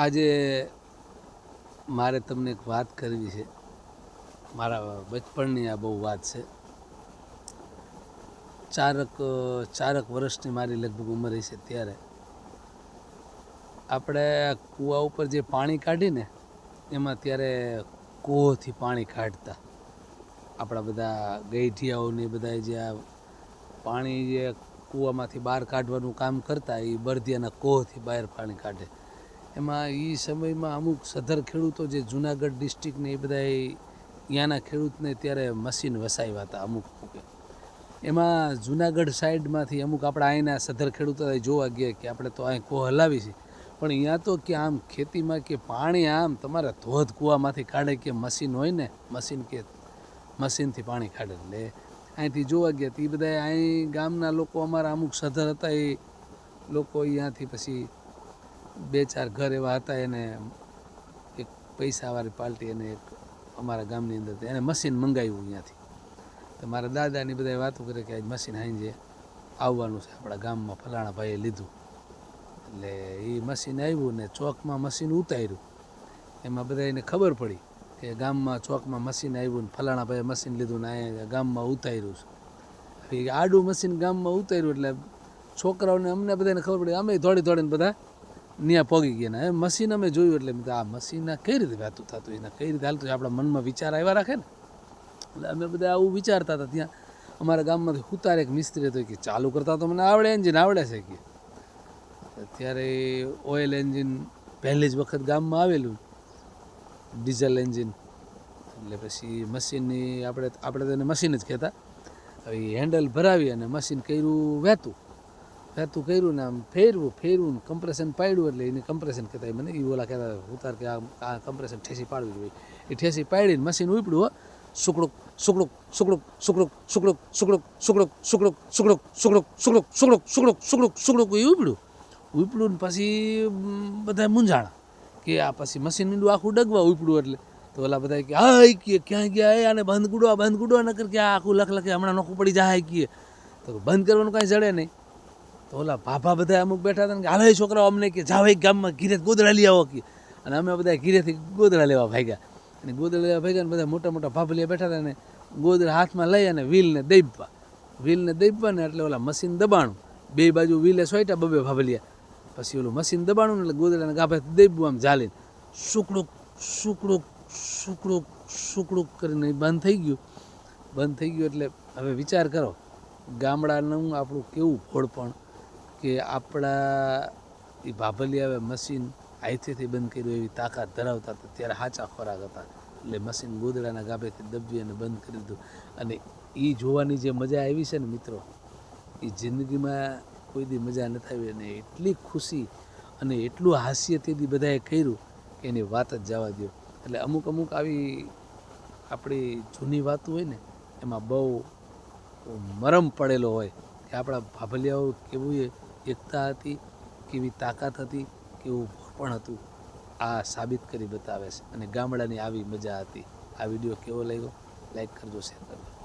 આજે મારે તમને એક વાત કરવી છે. મારા બચપણની આ બહુ વાત છે. ચારક વર્ષની મારી લગભગ ઉંમર હશે ત્યારે આપણે કૂવા ઉપર જે પાણી કાઢીને એમાં ત્યારે કોહથી પાણી કાઢતા. આપણા બધા ગઈઢિયાઓને બધા જે આ પાણી જે કૂવામાંથી બહાર કાઢવાનું કામ કરતા એ બળદિયાના કોહથી બહાર પાણી કાઢે. એમાં એ સમયમાં અમુક સધર ખેડૂતો જે જુનાગઢ ડિસ્ટ્રિક્ટને એ બધા ત્યાંના ખેડૂતને ત્યારે મશીન વસાવ્યા હતા અમુક. એમાં જુનાગઢ સાઈડમાંથી અમુક આપણા અહીંના સધર ખેડૂતો જોવા ગયા કે આપણે તો અહીં કોહ હલાવી છે, પણ અહીંયા તો કે આમ ખેતીમાં કે પાણી આમ તમારે ધોધ કૂવામાંથી કાઢે કે મશીન હોય ને મશીનથી પાણી કાઢે. એટલે અહીંથી જોવા ગયા તો એ બધા અહીં ગામના લોકો અમારા અમુક સધર હતા એ લોકો અહીંયાથી પછી 2-4 ઘર એવા હતા એને એક પૈસાવાળી પાર્ટી એને એક અમારા ગામની અંદર એને મશીન મંગાવ્યું અહીંયાથી. તો મારા દાદાની બધા વાતો કરે કે આજ મશીન સાંજે આવવાનું છે આપણા ગામમાં, ફલાણા ભાઈએ લીધું. એટલે એ મશીન આવ્યું ને ચોકમાં મશીન ઉતાર્યું. એમાં બધા એને ખબર પડી કે ગામમાં ચોકમાં મશીન આવ્યું ને ફલાણા ભાઈએ મશીન લીધું ને અહીંયા ગામમાં ઉતાર્યું છે. એ આડું મશીન ગામમાં ઉતાર્યું એટલે છોકરાઓને અમને બધાને ખબર પડી. અમે દોડીને બધા ત્યાં પહોંચી ગયા ને મશીન અમે જોયું એટલે આ મશીન કઈ રીતે વહેતું થતું, એને કઈ રીતે હાલતું, આપણા મનમાં વિચાર આવ્યા રાખે ને. એટલે અમે બધા આવું વિચારતા હતા. ત્યાં અમારા ગામમાંથી હુતાર એક મિસ્ત્રી હતો કે ચાલુ કરતા તો મને આવડે, એન્જિન આવડે છે કે. ત્યારે ઓઇલ એન્જિન પહેલી જ વખત ગામમાં આવેલું, ડીઝલ એન્જિન. એટલે પછી મશીનની આપણે તો એને મશીન જ કહેતા. હવે હેન્ડલ ભરાવી અને મશીન કર્યું વહેતું કર્યું ને આમ ફેરવું ને કમ્પ્રેશન પાડ્યું. એટલે એને કમ્પ્રેશન કહેતા. મને એ ઓલા કહેતા ઉતાર કે આ કમ્પ્રેશન ઠેસી પાડવી જોઈએ. એ ઠેસી પાડીને મશીન ઉપડ્યું. હો સુકડુક સુકડુક સુકડુક સુકડુક સુકડુક સુકડુક સુકડુક સુકડુક સુકડુક સુકડુક સુકડુક સુકડુક સુકડુક સુકડુક સુકડુક એ ઉપડ્યું ને પછી બધા મૂંઝાણા કે આ પછી મશીન મીંડું આખું ડગવા ઉપડ્યું. એટલે તો ઓલા બધા કે હા કીએ ક્યાં ગયા આને બંધ ગુડો નકર કે આખું લખે હમણાં નોખું પડી જાય કીએ. તો બંધ કરવાનું કાંઈ જડે નહીં. તો ઓલા ભાભા બધા અમુક બેઠા હતા ને કે હાલે છોકરાઓ અમને કે જાવ એક ગામમાં ઘીરે ગોદડા લઈ આવો કે. અને અમે બધા ઘીરેથી ગોદડા લેવા ભાગ્યા. અને ગોદડા લેવા ભાગ્યા ને બધા મોટા મોટા ભાભલિયા બેઠા હતા ને ગોદડા હાથમાં લઈ અને વ્હીલને દબાવવા ને એટલે ઓલા મશીન દબાણું. બે બાજુ વ્હીલે સોઈટા બબે ભાભલિયા. પછી ઓલું મશીન દબાણું ને એટલે ગોદડાને ગાભે દબાવવા આમ ઝાલીને સુકડુક સુકડુક સુકડુક સુકડુક કરીને બંધ થઈ ગયું. એટલે હવે વિચાર કરો ગામડાનું આપણું કેવું ફોડપણ કે આપણા એ ભાભલિયા મશીન હાથેથી બંધ કર્યું એવી તાકાત ધરાવતા હતા. ત્યારે સાચા ખોરાક હતા. એટલે મશીન ગોદડાના ગાભેથી દબવી અને બંધ કરી દીધું. અને એ જોવાની જે મજા આવી છે ને મિત્રો, એ જિંદગીમાં કોઈ દી મજા નથી આવી. અને એટલી ખુશી અને એટલું હાસ્ય તેથી બધાએ કર્યું કે એની વાત જ જવા દો. એટલે અમુક આવી આપણી જૂની વાતો હોય ને એમાં બહુ મરમ પડેલો હોય કે આપણા ભાભલિયાઓ કેવું એકતા હતી, કેવી તાકાત હતી, કેવું પણ હતું. આ સાબિત કરી બતાવે છે. અને ગામડાની આવી મજા હતી. આ વિડીયો કેવો લાગ્યો લાઈક કરજો, શેર કરજો.